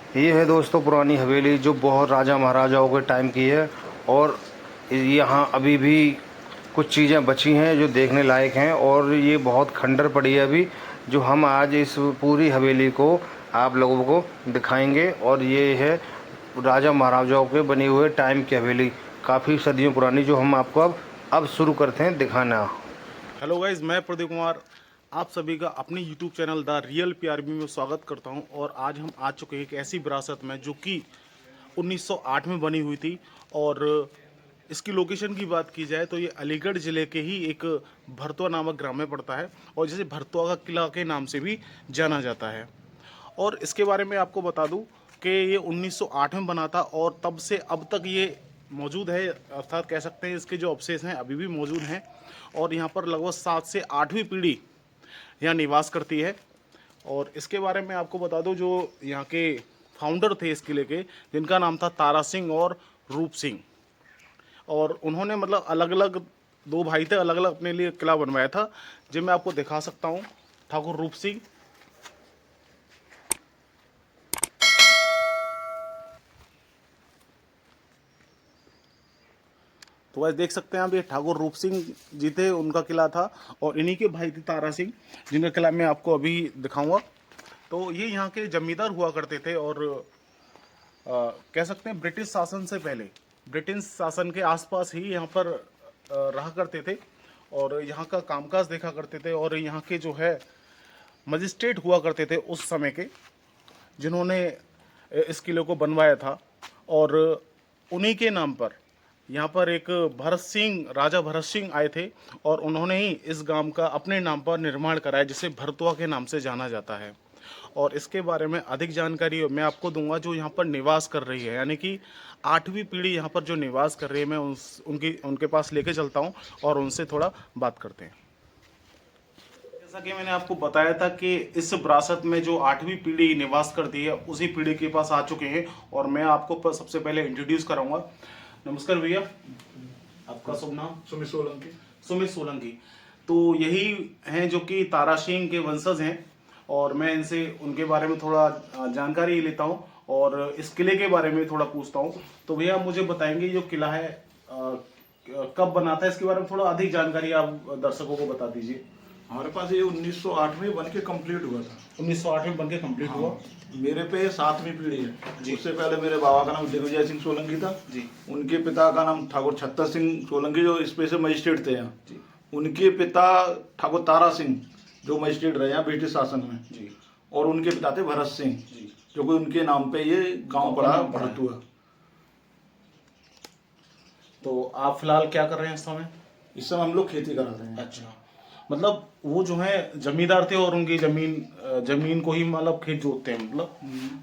ये है दोस्तों पुरानी हवेली जो बहुत राजा महाराजाओं के टाइम की है। और यहाँ अभी भी कुछ चीज़ें बची हैं जो देखने लायक हैं, और ये बहुत खंडर पड़ी है अभी, जो हम आज इस पूरी हवेली को आप लोगों को दिखाएंगे। और ये है राजा महाराजाओं के बनी हुए टाइम की हवेली, काफ़ी सदियों पुरानी, जो हम आपको अब शुरू करते हैं दिखाना। हेलो गाइज, मैं प्रदीप कुमार आप सभी का अपने YouTube channel the real PRB में स्वागत करता हूं। और आज हम आ चुके हैं एक ऐसी विरासत में जो कि 1908 में बनी हुई थी। और इसकी लोकेशन की बात की जाए तो ये अलीगढ़ ज़िले के ही एक भरतवा नामक ग्राम में पड़ता है, और जिसे भरतवा का किला के नाम से भी जाना जाता है। और इसके बारे में आपको बता दूं कि ये 1908 में बना था, और तब से अब तक ये मौजूद है, अर्थात कह सकते हैं इसके जो अवशेष हैं अभी भी मौजूद हैं। और यहाँ पर लगभग 7 से 8वीं पीढ़ी यहाँ निवास करती है। और इसके बारे में आपको बता दूं, जो यहाँ के फाउंडर थे इस किले के, जिनका नाम था तारा सिंह और रूप सिंह। और उन्होंने मतलब अलग अलग, दो भाई थे, अलग अलग अपने लिए किला बनवाया था, जो मैं आपको दिखा सकता हूँ। ठाकुर रूप सिंह, तो वैसे देख सकते हैं आप, ये ठाकुर रूप सिंह जी थे, उनका किला था। और इन्हीं के भाई थे तारा सिंह, जिनका किला मैं आपको अभी दिखाऊंगा। तो ये यहाँ के जमींदार हुआ करते थे, और कह सकते हैं ब्रिटिश शासन से पहले, ब्रिटिश शासन के आसपास ही यहाँ पर रहा करते थे, और यहाँ का कामकाज देखा करते थे। और यहाँ के जो है मजिस्ट्रेट हुआ करते थे उस समय के, जिन्होंने इस किले को बनवाया था। और उन्हीं के नाम पर यहाँ पर एक भरत सिंह, राजा भरत सिंह आए थे, और उन्होंने ही इस गांव का अपने नाम पर निर्माण कराया, जिसे भरतवा के नाम से जाना जाता है। और इसके बारे में अधिक जानकारी मैं आपको दूंगा जो यहाँ पर निवास कर रही है, यानी कि 8वीं पीढ़ी यहाँ पर जो निवास कर रही है, मैं उनके पास लेके चलता हूँ और उनसे थोड़ा बात करते हैं। जैसा कि मैंने आपको बताया था कि इस विरासत में जो 8वीं पीढ़ी निवास करती है, उसी पीढ़ी के पास आ चुके हैं, और मैं आपको सबसे पहले इंट्रोड्यूस कराऊंगा। नमस्कार भैया, आपका शुभ नाम? सुमित सोलंकी। सुमित सोलंकी। तो यही हैं जो कि तारा सिंह के वंशज हैं, और मैं इनसे उनके बारे में थोड़ा जानकारी लेता हूं, और इस किले के बारे में थोड़ा पूछता हूं। तो भैया मुझे बताएंगे जो किला है कब बना था, इसके बारे में थोड़ा अधिक जानकारी आप दर्शकों को बता दीजिए। हमारे पास ये 1908 में बन के कम्प्लीट हुआ था। 1908 में बन के कम्प्लीट हुआ। मेरे पे 7वीं पीढ़ी है जी। उससे पहले मेरे बाबा का नाम दिग्विजय सिंह सोलंकी था जी। उनके पिता का नाम ठाकुर छत्तर सिंह सोलंकी, जो स्पेशल मजिस्ट्रेट थे यहाँ। जी। उनके पिता ठाकुर तारा सिंह, जो मजिस्ट्रेट रहे यहाँ ब्रिटिश शासन में। जी। और उनके पिता थे भरत सिंह, जी। जो कि उनके नाम पे ये गांव पड़ा भरतुआ। तो आप फिलहाल क्या कर रहे हैं इस समय? इस समय हम लोग खेती करा रहे हैं। अच्छा, मतलब वो जो है जमींदार थे, और उनकी जमीन को ही मतलब खेत जोतते हैं, मतलब।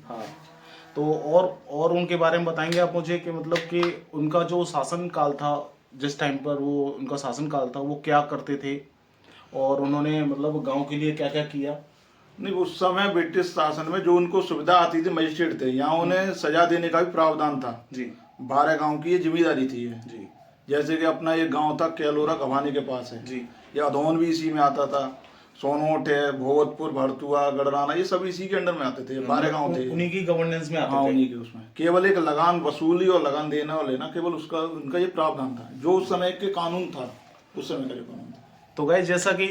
हाँ, तो और उनके बारे में बताएंगे आप मुझे कि मतलब कि उनका जो शासन काल था, जिस टाइम पर वो उनका शासन काल था, वो क्या करते थे, और उन्होंने मतलब गांव के लिए क्या क्या किया? नहीं, उस समय ब्रिटिश शासन में जो उनको सुविधा आती थी, मजिस्ट्रेट थे यहाँ, उन्हें सजा देने का भी प्रावधान था। जी। 12 गांव की ये जिम्मेदारी थी ये। जी। जैसे कि अपना ये गांव था केलोरा गभानी के पास है जी। ये अधौन भी इसी में आता था। सोनोट है, भोवतपुर, भरतुआ, गढ़राना, ये सब इसी के अंडर में आते थे। 12 गांव थे, उन्हीं की गवर्नेंस में आते हाँ थे। उन्हीं के। उसमें केवल एक लगान वसूली और लगान देना और लेना, केवल उसका उनका ये प्रावधान था, जो उस समय के कानून था, उस समय का जो कानून था। तो गाइस, जैसा कि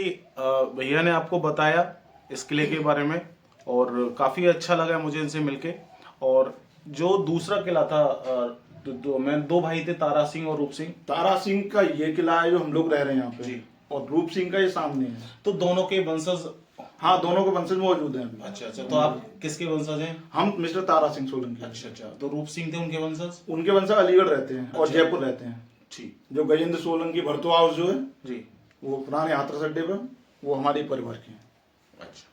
भैया ने आपको बताया इस किले के बारे में, और काफ़ी अच्छा लगा मुझे इनसे मिलके। और जो दूसरा किला था, दो भाई थे, तारा सिंह और रूप सिंह। तारा सिंह का ये किला है जो हम लोग रह रहे हैं यहाँ पे जी। और रूप सिंह का ये सामने है। तो दोनों के वंशज? हाँ, दोनों के वंशज मौजूद हैं अभी। अच्छा अच्छा, तो आप किसके वंशज हैं? हम मिस्टर तारा सिंह सोलंकी। अच्छा अच्छा, तो रूप सिंह थे उनके वंशज? उनके वंशज अलीगढ़ रहते हैं और अच्छा। जयपुर रहते हैं। ठीक। जो गजेंद्र सोलंकी भरतुआ हाउस जो है जी, वो पुराने हाथरस अड्डे पर, वो हमारे परिवार के हैं। अच्छा।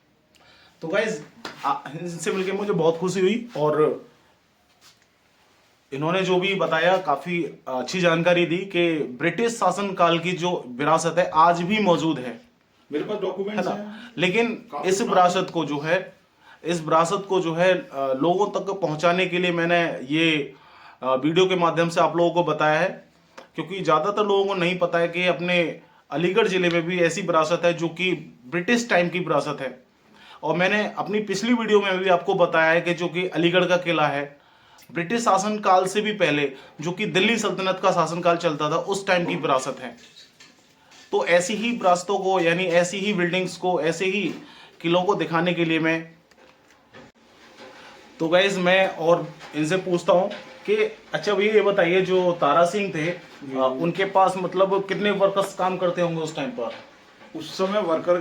तो गाइज, इनसे मिलके मुझे बहुत खुशी हुई, और इन्होंने जो भी बताया काफी अच्छी जानकारी दी कि ब्रिटिश शासन काल की जो विरासत है आज भी मौजूद है। मेरे पास डॉक्यूमेंट्स है हैं। ना? लेकिन इस विरासत को जो है लोगों तक पहुंचाने के लिए मैंने ये वीडियो के माध्यम से आप लोगों को बताया है, क्योंकि ज्यादातर लोगों को नहीं पता है कि अपने अलीगढ़ जिले में भी ऐसी विरासत है जो कि ब्रिटिश टाइम की विरासत है। और मैंने अपनी पिछली वीडियो में भी आपको बताया है कि जो कि अलीगढ़ का किला है, ब्रिटिश शासनकाल से भी पहले जो कि दिल्ली सल्तनत का शासनकाल चलता था उस टाइम की विरासत है। तो ऐसी ही विरासतों को, यानी ऐसी ही बिल्डिंग्स को, ऐसे ही किलों को दिखाने के लिए मैं तो गाइज मैं और इनसे पूछता हूँ कि अच्छा भैया ये बताइए, जो तारा सिंह थे उनके पास मतलब कितने वर्कर्स काम करते होंगे उस टाइम पर? उस समय वर्कर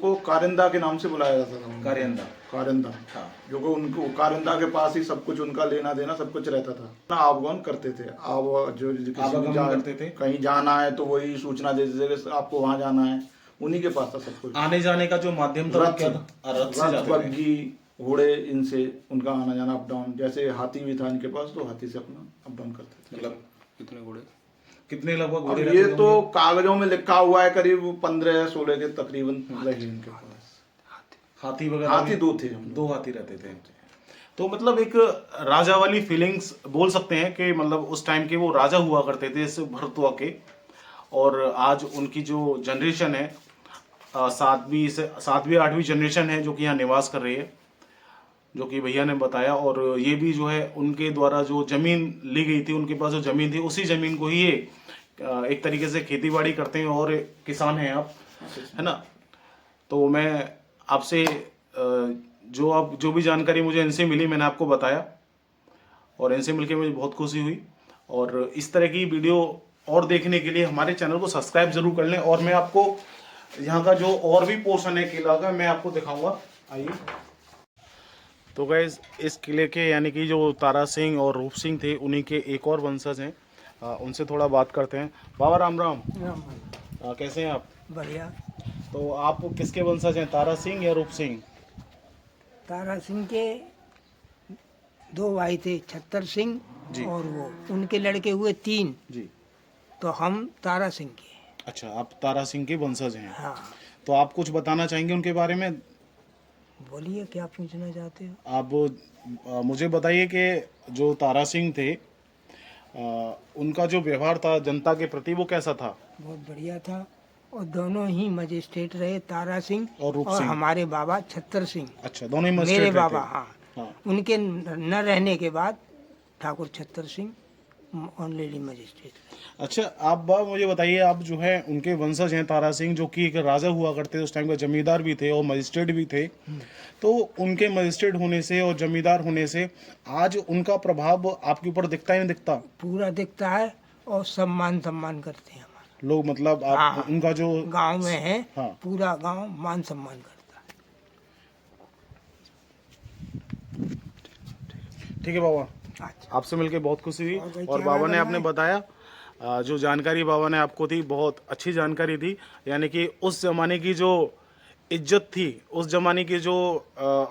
को कारिंदा के नाम से बुलाया जाता था। कारिंदा हाँ। जो कि उनको कारिंदा के पास ही सब कुछ, उनका लेना देना सब कुछ रहता था ना। आवागमन करते थे, जो किसी भी करते थे। कहीं जाना है तो वही सूचना देते थे कि आपको वहाँ जाना है, उन्हीं के पास था सब कुछ। आने जाने का जो माध्यम था वो क्या था? रथ से जाते थे। बग्गी, घोड़े, इनसे उनका आना जाना, अप डाउन। जैसे हाथी भी था इनके पास तो हाथी से अपना अप डाउन करते थे। मतलब कितने घोड़े? कितने लगभग अब घोड़े ये रहते तो होंगे? कागजों में लिखा हुआ है करीब 15-16 के तकरीबन रहे इनके पास। हाथी वगैरह हाथी भी? 2 थे। 2 हाथी रहते थे। तो मतलब एक राजा वाली फीलिंग्स बोल सकते हैं कि मतलब उस टाइम के वो राजा हुआ करते थे इस भरतुआ के। और आज उनकी जो जनरेशन है, 7वीं 8वीं जनरेशन है जो कि यहाँ निवास कर रही है, जो कि भैया ने बताया। और ये भी जो है उनके द्वारा जो जमीन ली गई थी, उनके पास जो जमीन थी उसी जमीन को ही ये एक तरीके से खेती बाड़ी करते हैं और किसान हैं आप, है ना। तो मैं आपसे जो भी जानकारी मुझे इनसे मिली मैंने आपको बताया, और इनसे मिलकर मुझे बहुत खुशी हुई। और इस तरह की वीडियो और देखने के लिए हमारे चैनल को सब्सक्राइब जरूर कर लें। और मैं आपको यहाँ का जो और भी पोर्शन है किला का मैं आपको दिखाऊंगा, आइए। तो गाइस इस किले के यानी कि जो तारा सिंह और रूप सिंह थे उन्हीं के एक और वंशज हैं, उनसे थोड़ा बात करते हैं। बाबा राम राम। कैसे हैं आप? बढ़िया। तो आप किसके वंशज हैं, तारा सिंह या रूप सिंह? तारा सिंह के 2 भाई थे, छत्तर सिंह जी। और वो, उनके लड़के हुए 3। जी। तो हम तारा सिंह के। अच्छा, आप तारा सिंह के वंशज हैं। हाँ। तो आप कुछ बताना चाहेंगे उनके बारे में? बोलिए क्या पूछना चाहते हो। आप मुझे बताइए कि जो तारा सिंह थे उनका जो व्यवहार था जनता के प्रति वो कैसा था? बहुत बढ़िया था। और दोनों ही मजिस्ट्रेट रहे, तारा सिंह और रूप सिंह। हमारे बाबा छत्तर सिंह। अच्छा, दोनों ही मेरे मजिस्ट्रेट बाबा, थे। हाँ। हाँ। उनके न रहने के बाद ठाकुर छत्तर सिंह ऑनरेडी मजिस्ट्रेट रहे। अच्छा, आप बाबा मुझे बताइए, आप जो है उनके वंशज हैं तारा सिंह, जो कि एक राजा हुआ करते थे उस टाइम का, जमींदार भी थे और मजिस्ट्रेट भी थे। तो उनके मजिस्ट्रेट होने से और जमींदार होने से आज उनका प्रभाव आपके ऊपर दिखता ही नहीं दिखता? पूरा दिखता है, और सम्मान करते हैं हमारा लोग, मतलब आप हाँ। उनका जो गांव में है, हाँ। पूरा गांव मान सम्मान करता है। ठीक है बाबा, अच्छा। आपसे मिलके बहुत खुशी हुई। और भाई और क्या बाबा ने करना आपने है? बताया जो जानकारी बाबा ने आपको दी बहुत अच्छी जानकारी दी। यानी कि उस ज़माने की जो इज्जत थी, उस ज़माने की जो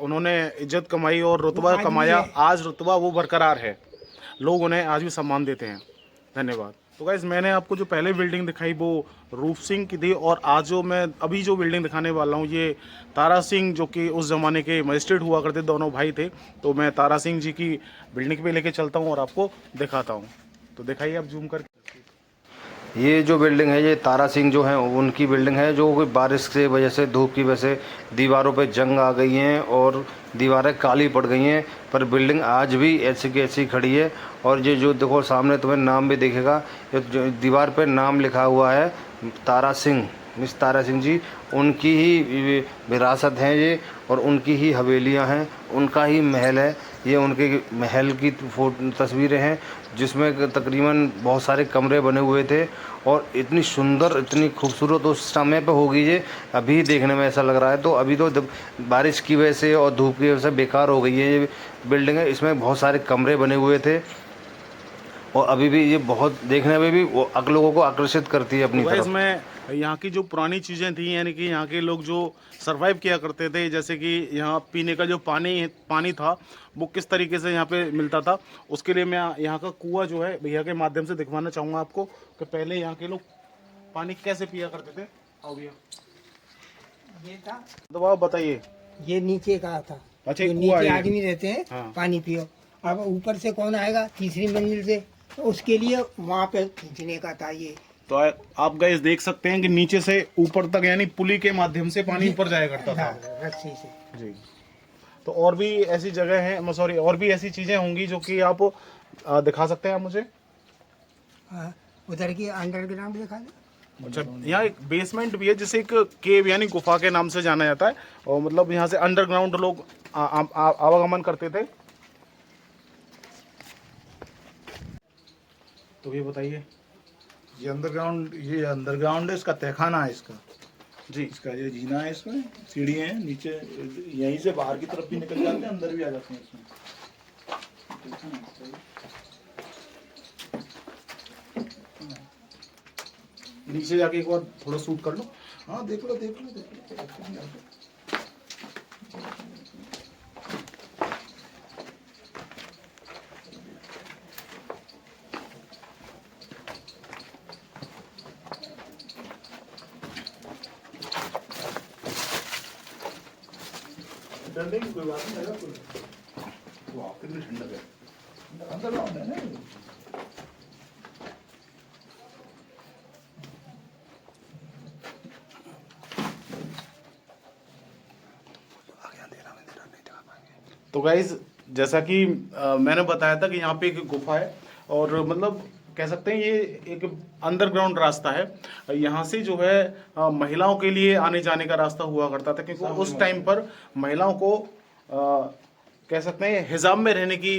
उन्होंने इज्जत कमाई और रुतबा आज भी कमाया, है। आज रुतबा वो बरकरार है, लोग उन्हें आज भी सम्मान देते हैं। धन्यवाद। तो गाइस मैंने आपको जो पहले बिल्डिंग दिखाई वो रूप सिंह की थी, और आज जो मैं अभी जो बिल्डिंग दिखाने वाला हूँ ये तारा सिंह, जो कि उस ज़माने के मजिस्ट्रेट हुआ करते, दोनों भाई थे। तो मैं तारा सिंह जी की बिल्डिंग पे लेके चलता हूँ और आपको दिखाता हूँ। तो दिखाइए आप जूम करके। ये जो बिल्डिंग है ये तारा सिंह जो है उनकी बिल्डिंग है, जो कोई बारिश से वजह से, धूप की वजह से दीवारों पे जंग आ गई हैं और दीवारें काली पड़ गई हैं, पर बिल्डिंग आज भी ऐसी की ऐसी खड़ी है। और ये जो देखो सामने तुम्हें नाम भी दिखेगा, ये जो दीवार पे नाम लिखा हुआ है तारा सिंह, मिस तारा सिंह जी, उनकी ही विरासत है ये, और उनकी ही हवेलियां हैं, उनका ही महल है। ये उनके महल की तस्वीरें हैं जिसमें तकरीबन बहुत सारे कमरे बने हुए थे, और इतनी सुंदर, इतनी खूबसूरत उस समय पे होगी ये, अभी देखने में ऐसा लग रहा है। तो अभी तो बारिश की वजह से और धूप की वजह से बेकार हो गई है ये बिल्डिंग है। इसमें बहुत सारे कमरे बने हुए थे, और अभी भी ये बहुत देखने में भी वो लोगों को आकर्षित करती है अपनी तरफ। इसमें यहाँ की जो पुरानी चीज़ें थी, यानी कि यहाँ के लोग जो सरवाइव किया करते थे, जैसे कि यहाँ पीने का जो पानी था वो किस तरीके से यहाँ पे मिलता था, उसके लिए मैं यहाँ का कुआं जो है भैया के माध्यम से दिखवाना चाहूँगा आपको कि पहले यहाँ के लोग पानी कैसे पिया करते थे। आओ भैया, ये था, तो आप बताइए। ये नीचे का था। अच्छा, जो एक कुआं नीचे है। आदमी रहते हैं, हाँ। पानी पियो। अब ऊपर से कौन आएगा तीसरी मंजिल से, तो उसके लिए वहाँ पे खींचने का था ये तो आप गाइस देख सकते हैं कि नीचे से ऊपर तक यानी पुली के माध्यम से पानी ऊपर जाया करता था। रस्सी से। जी। तो और भी ऐसी जगह है, सॉरी, और भी ऐसी चीजें होंगी जो कि आप दिखा सकते हैं आप मुझे। उधर की अंडरग्राउंड दिखा दो। अच्छा, यहाँ एक बेसमेंट भी है जिसे एक केव यानी गुफा के नाम से जाना जाता है, और मतलब यहाँ से अंडरग्राउंड लोग आवागमन करते थे। तो ये बताइए। ये अंडरग्राउंड है, इसका तहखाना है इसका। जी। इसका ये जीना है, इसमें सीढ़ी है नीचे, यहीं से बाहर की तरफ भी निकल जाते हैं, अंदर भी आ जाते हैं इसमें। नीचे जाके एक बार थोड़ा शूट कर लो। हाँ देख लो देख लो देख लो। डरने की कोई बात नहीं है। वाह कितनी ठंडक है, अंदर राउंड है ना। तो गाइज जैसा कि मैंने बताया था कि यहाँ पे एक गुफा है, और मतलब कह सकते हैं ये एक अंडरग्राउंड रास्ता है। यहाँ से जो है महिलाओं के लिए आने जाने का रास्ता हुआ करता था, क्योंकि उस टाइम पर महिलाओं को कह सकते हैं हिजाब में रहने की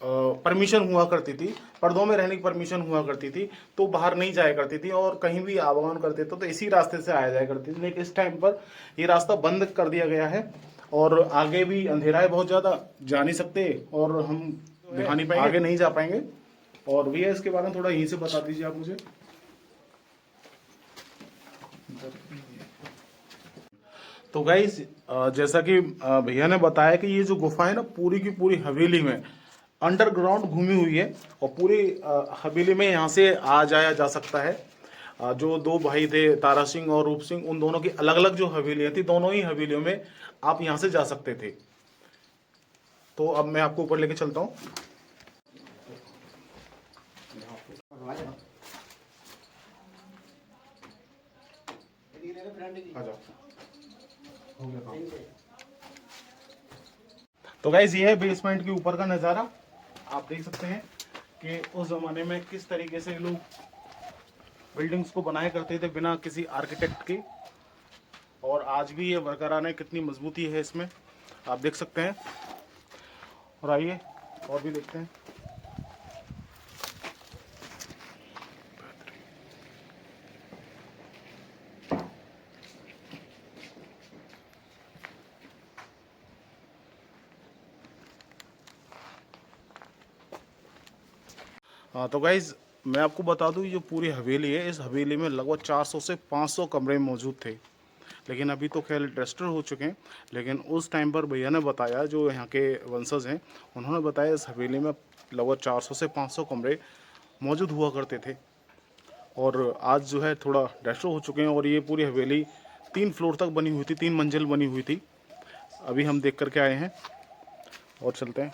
परमिशन हुआ करती थी, पर्दों में रहने की परमिशन हुआ करती थी, तो बाहर नहीं जाया करती थी और कहीं भी आवागमन करते थे तो इसी रास्ते से आया जाया करती थी। लेकिन इस टाइम पर ये रास्ता बंद कर दिया गया है, और आगे भी अंधेरा है, बहुत ज़्यादा जा नहीं सकते और हम दिखा नहीं पाएंगे, आगे नहीं जा पाएंगे। और भैया इसके बारे में थोड़ा यहीं से बता दीजिए आप मुझे। तो गाइस जैसा कि भैया ने बताया कि ये जो गुफा है ना, पूरी की पूरी हवेली में अंडरग्राउंड घूमी हुई है, और पूरी हवेली में यहाँ से आ जाया जा सकता है। जो दो भाई थे तारा सिंह और रूप सिंह, उन दोनों की अलग अलग जो हवेलियाँ थी, दोनों ही हवेलियों में आप यहाँ से जा सकते थे। तो अब मैं आपको ऊपर लेके चलता हूँ। तो गाइस ये है बेसमेंट के ऊपर का नज़ारा। आप देख सकते हैं कि उस जमाने में किस तरीके से लोग बिल्डिंग्स को बनाया करते थे बिना किसी आर्किटेक्ट के, और आज भी ये बरकरार है। कितनी मजबूती है इसमें आप देख सकते हैं। और आइए और भी देखते हैं। हाँ तो गाइज मैं आपको बता दूँ, ये जो पूरी हवेली है, इस हवेली में लगभग 400 से 500 कमरे मौजूद थे, लेकिन अभी तो खैर रेस्टोर हो चुके हैं। लेकिन उस टाइम पर भैया ने बताया, जो यहाँ के वंशज हैं, उन्होंने बताया इस हवेली में लगभग 400 से 500 कमरे मौजूद हुआ करते थे, और आज जो है थोड़ा रेस्टोर हो चुके हैं। और ये पूरी हवेली 3 फ्लोर तक बनी हुई थी, 3 मंजिल बनी हुई थी। अभी हम देख करके आए हैं और चलते हैं।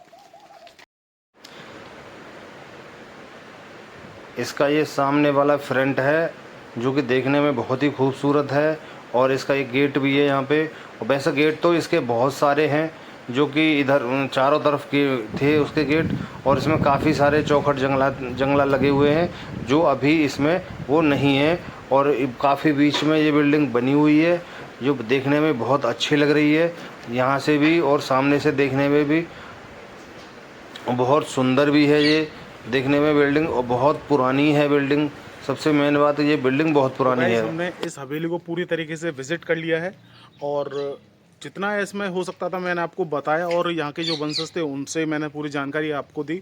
इसका ये सामने वाला फ्रंट है जो कि देखने में बहुत ही खूबसूरत है, और इसका एक गेट भी है यहाँ पे। और वैसे गेट तो इसके बहुत सारे हैं जो कि इधर चारों तरफ के थे उसके गेट, और इसमें काफ़ी सारे चौखट जंगला लगे हुए हैं जो अभी इसमें वो नहीं है। और काफ़ी बीच में ये बिल्डिंग बनी हुई है जो देखने में बहुत अच्छी लग रही है, यहाँ से भी और सामने से देखने में भी बहुत सुंदर भी है ये देखने में बिल्डिंग, और बहुत पुरानी है बिल्डिंग। सबसे मेन बात है ये बिल्डिंग बहुत पुरानी है। हमने इस हवेली को पूरी तरीके से विजिट कर लिया है, और जितना इसमें हो सकता था मैंने आपको बताया, और यहाँ के जो वंशज थे उनसे मैंने पूरी जानकारी आपको दी।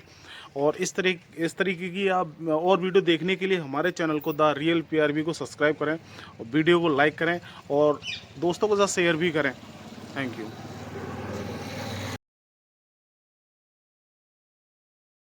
और इस तरीके की आप और वीडियो देखने के लिए हमारे चैनल को द रियल PRV को सब्सक्राइब करें, और वीडियो को लाइक करें, और दोस्तों के साथ शेयर भी करें। Thank you.